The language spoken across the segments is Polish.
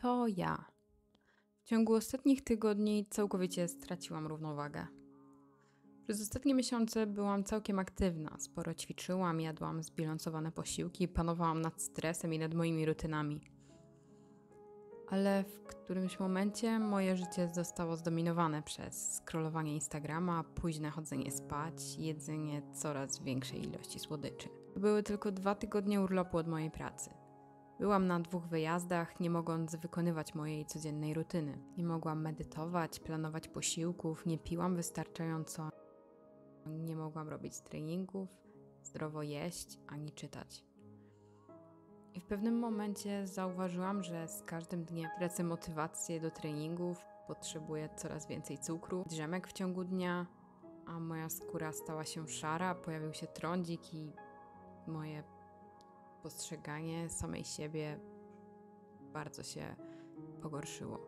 To ja. W ciągu ostatnich tygodni całkowicie straciłam równowagę. Przez ostatnie miesiące byłam całkiem aktywna, sporo ćwiczyłam, jadłam zbilansowane posiłki, panowałam nad stresem i nad moimi rutynami. Ale w którymś momencie moje życie zostało zdominowane przez scrollowanie Instagrama, późne chodzenie spać, jedzenie coraz większej ilości słodyczy. To były tylko 2 tygodnie urlopu od mojej pracy. Byłam na 2 wyjazdach, nie mogąc wykonywać mojej codziennej rutyny. Nie mogłam medytować, planować posiłków, nie piłam wystarczająco. Nie mogłam robić treningów, zdrowo jeść, ani czytać. I w pewnym momencie zauważyłam, że z każdym dniem tracę motywację do treningów, potrzebuję coraz więcej cukru, drzemek w ciągu dnia, a moja skóra stała się szara, pojawił się trądzik i moje postrzeganie samej siebie bardzo się pogorszyło.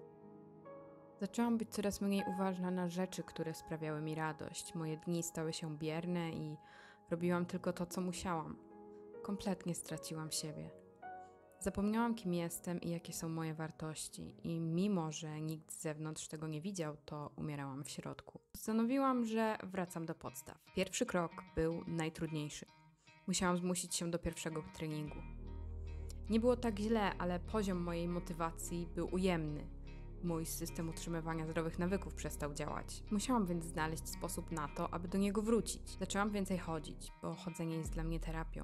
Zaczęłam być coraz mniej uważna na rzeczy, które sprawiały mi radość. Moje dni stały się bierne i robiłam tylko to, co musiałam. Kompletnie straciłam siebie. Zapomniałam, kim jestem i jakie są moje wartości. I mimo, że nikt z zewnątrz tego nie widział, to umierałam w środku. Postanowiłam, że wracam do podstaw. Pierwszy krok był najtrudniejszy. Musiałam zmusić się do pierwszego treningu. Nie było tak źle, ale poziom mojej motywacji był ujemny. Mój system utrzymywania zdrowych nawyków przestał działać. Musiałam więc znaleźć sposób na to, aby do niego wrócić. Zaczęłam więcej chodzić, bo chodzenie jest dla mnie terapią.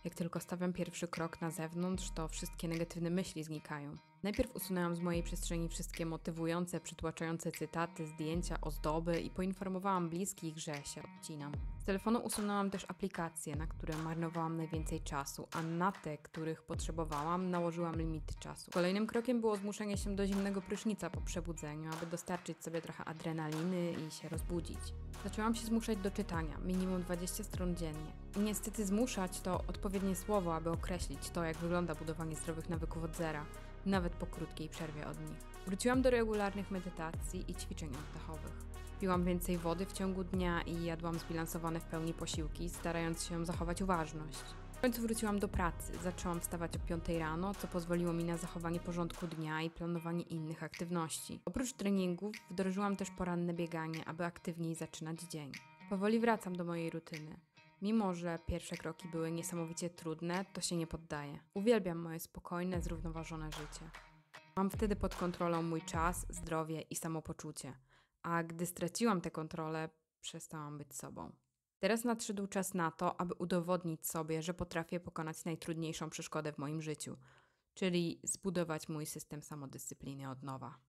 Jak tylko stawiam pierwszy krok na zewnątrz, to wszystkie negatywne myśli znikają. Najpierw usunęłam z mojej przestrzeni wszystkie motywujące, przytłaczające cytaty, zdjęcia, ozdoby i poinformowałam bliskich, że się odcinam. Z telefonu usunęłam też aplikacje, na które marnowałam najwięcej czasu, a na te, których potrzebowałam, nałożyłam limity czasu. Kolejnym krokiem było zmuszenie się do zimnego prysznica po przebudzeniu, aby dostarczyć sobie trochę adrenaliny i się rozbudzić. Zaczęłam się zmuszać do czytania, minimum 20 stron dziennie. I niestety zmuszać to odpowiednie słowo, aby określić to, jak wygląda budowanie zdrowych nawyków od zera, nawet po krótkiej przerwie od nich. Wróciłam do regularnych medytacji i ćwiczeń oddechowych. Piłam więcej wody w ciągu dnia i jadłam zbilansowane w pełni posiłki, starając się zachować uważność. W końcu wróciłam do pracy, zaczęłam wstawać o 5 rano, co pozwoliło mi na zachowanie porządku dnia i planowanie innych aktywności. Oprócz treningów wdrożyłam też poranne bieganie, aby aktywniej zaczynać dzień. Powoli wracam do mojej rutyny. Mimo że pierwsze kroki były niesamowicie trudne, to się nie poddaję. Uwielbiam moje spokojne, zrównoważone życie. Mam wtedy pod kontrolą mój czas, zdrowie i samopoczucie. A gdy straciłam tę kontrolę, przestałam być sobą. Teraz nadszedł czas na to, aby udowodnić sobie, że potrafię pokonać najtrudniejszą przeszkodę w moim życiu, czyli zbudować mój system samodyscypliny od nowa.